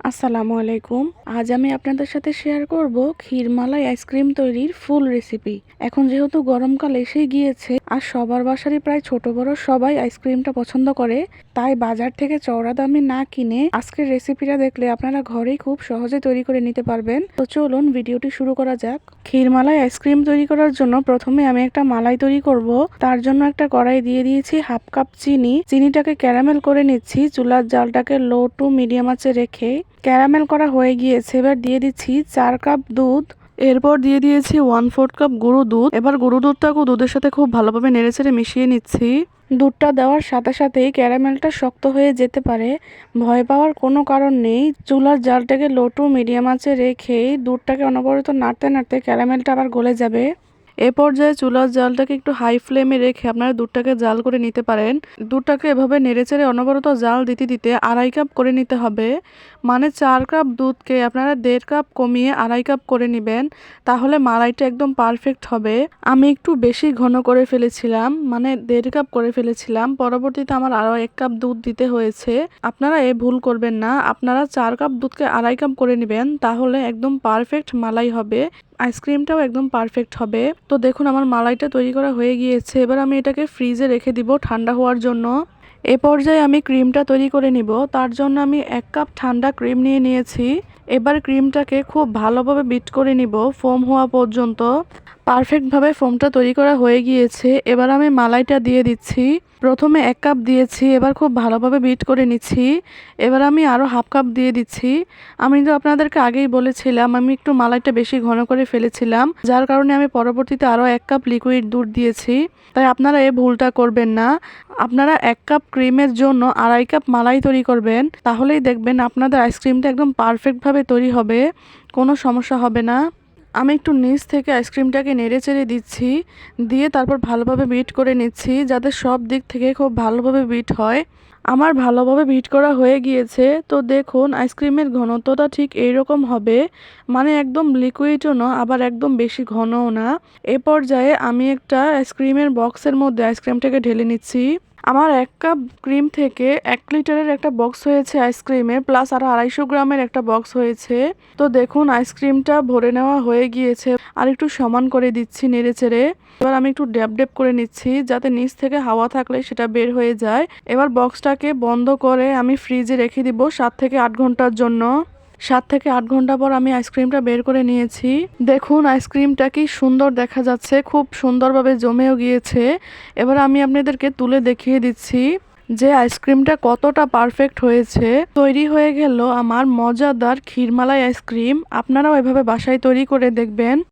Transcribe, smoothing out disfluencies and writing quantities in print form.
আসসালামু আলাইকুম। আজ আমি আপনাদের সাথে শেয়ার করব ক্ষীরমালাই আইসক্রিম তৈরির ফুল রেসিপি। এখন যেহেতু গরমকাল এসে গিয়েছে আর সবার বাসারই প্রায় ছোট বড় সবাই আইসক্রিমটা পছন্দ করে, তাই বাজার থেকে চড়া দামে না কিনে আজকের রেসিপিটা দেখলে আপনারা ঘরেই খুব সহজে তৈরি করে নিতে পারবেন। তো চলুন ভিডিওটি শুরু করা যাক। ক্ষীরমালাই আইসক্রিম তৈরি করার জন্য প্রথমে আমি একটা মালাই তৈরি করব। তার জন্য একটা কড়াই দিয়ে দিয়েছি হাফ কাপ চিনি। চিনিটাকে ক্যারামেল করে নিচ্ছি। চুলার জালটাকে লো টু মিডিয়াম আঁচে রেখে ক্যারামেল করা হয়ে গিয়েছে। এবার দিয়ে দিচ্ছি 4 কাপ দুধ। এরপর দিয়ে দিয়েছি 1/4 কাপ গুঁড়ো দুধ। এবার গুঁড়ো দুধটাকেও দুধের সাথে খুব ভালোভাবে নেড়েচেড়ে মিশিয়ে নিচ্ছি। দুধটা দেওয়ার সাথে সাথেই ক্যারামেলটা শক্ত হয়ে যেতে পারে, ভয় পাওয়ার কোনো কারণ নেই। চুলার জালটাকে লো টু মিডিয়াম আঁচে রেখেই দুধটাকে অনবরত নাড়তে নাড়তে ক্যারামেলটা আবার গলে যাবে। এ পর্যায়ে চুলার জালটাকে একটু হাই ফ্লেমে রেখে আপনারা দুধটাকে জাল করে নিতে পারেন। দুধটাকে এভাবে নেড়েচেড়ে অনবরত জাল দিতে দিতে 2.5 কাপ করে নিতে হবে। মানে 4 কাপ দুধকে আপনারা 1.5 কাপ কমিয়ে 2.5 কাপ করে নেবেন, তাহলে মালাইটা একদম পারফেক্ট হবে। আমি একটু বেশি ঘন করে ফেলেছিলাম, মানে 1.5 কাপ করে ফেলেছিলাম। পরবর্তীতে আমার আরও 1 কাপ দুধ দিতে হয়েছে। আপনারা ভুল করবেন না, আপনারা 4 কাপ দুধকে 2.5 কাপ করে নেবেন, তাহলে একদম পারফেক্ট মালাই হবে। আইসক্রিমটাও একদম পারফেক্ট হবে। তো দেখুন আমার মালাইটা তৈরি করা হয়ে গিয়েছে। এবার আমি এটাকে ফ্রিজে রেখে দিব ঠান্ডা হওয়ার জন্য। এ পর্যায়ে আমি ক্রিমটা তৈরি করে নিব। তার জন্য আমি 1 কাপ ঠান্ডা ক্রিম নিয়ে নিয়েছি। এবার ক্রিমটাকে খুব ভালোভাবে বিট করে নিব ফোম হওয়া পর্যন্ত। পারফেক্টভাবে ফোমটা তৈরি করা হয়ে গিয়েছে। এবার আমি মালাইটা দিয়ে দিচ্ছি। প্রথমে 1 কাপ দিয়েছি, এবার খুব ভালোভাবে বিট করে নিচ্ছি। এবার আমি আরও হাফ কাপ দিয়ে দিচ্ছি। আমি তো আপনাদেরকে আগেই বলেছিলাম আমি একটু মালাইটা বেশি ঘন করে ফেলেছিলাম, যার কারণে আমি পরবর্তীতে আরও 1 কাপ লিকুইড দুধ দিয়েছি। তাই আপনারা ভুলটা করবেন না। আপনারা 1 কাপ ক্রিমের জন্য 2.5 কাপ মালাই তৈরি করবেন, তাহলেই দেখবেন আপনাদের আইসক্রিমটা একদম পারফেক্টভাবে তৈরি হবে, কোনো সমস্যা হবে না। আমি একটু নিচ থেকে আইসক্রিমটাকে নেড়ে চেড়ে দিচ্ছি, দিয়ে তারপর ভালোভাবে বিট করে নিচ্ছি, যাতে সব দিক থেকে খুব ভালোভাবে বিট হয়। আমার ভালোভাবে বিট করা হয়ে গিয়েছে। তো দেখুন আইসক্রিমের ঘনত্বটা ঠিক এইরকম হবে, মানে একদম লিকুইডও না আবার একদম বেশি ঘনও না। এ পর্যায়ে আমি একটা আইসক্রিমের বক্সের মধ্যে আইসক্রিমটাকে ঢেলে নিচ্ছি। আমার 1 কাপ ক্রিম থেকে 1 লিটারের একটা বক্স হয়েছে আইসক্রিমের, প্লাস আরও 250 গ্রামের একটা বক্স হয়েছে। তো দেখুন আইসক্রিমটা ভরে নেওয়া হয়ে গিয়েছে। আর একটু সমান করে দিচ্ছি নেড়েচেড়ে। এবার আমি একটু ড্যাব ড্যাব করে নিচ্ছি, যাতে নিচ থেকে হাওয়া থাকলে সেটা বের হয়ে যায়। এবার বক্সটাকে বন্ধ করে আমি ফ্রিজে রেখে দিব 7 থেকে 8 ঘন্টার জন্য। 7 থেকে 8 ঘন্টা পর আমি আইসক্রিমটা বের করে নিয়েছি। দেখুন আইসক্রিমটা কি সুন্দর দেখা যাচ্ছে, খুব সুন্দরভাবে জমেও গিয়েছে। এবার আমি আপনাদেরকে তুলে দেখিয়ে দিচ্ছি যে আইসক্রিমটা কতটা পারফেক্ট হয়েছে। তৈরি হয়ে গেল আমার মজাদার ক্ষীরমালাই আইসক্রিম। আপনারাও এভাবে বাসায় তৈরি করে দেখবেন।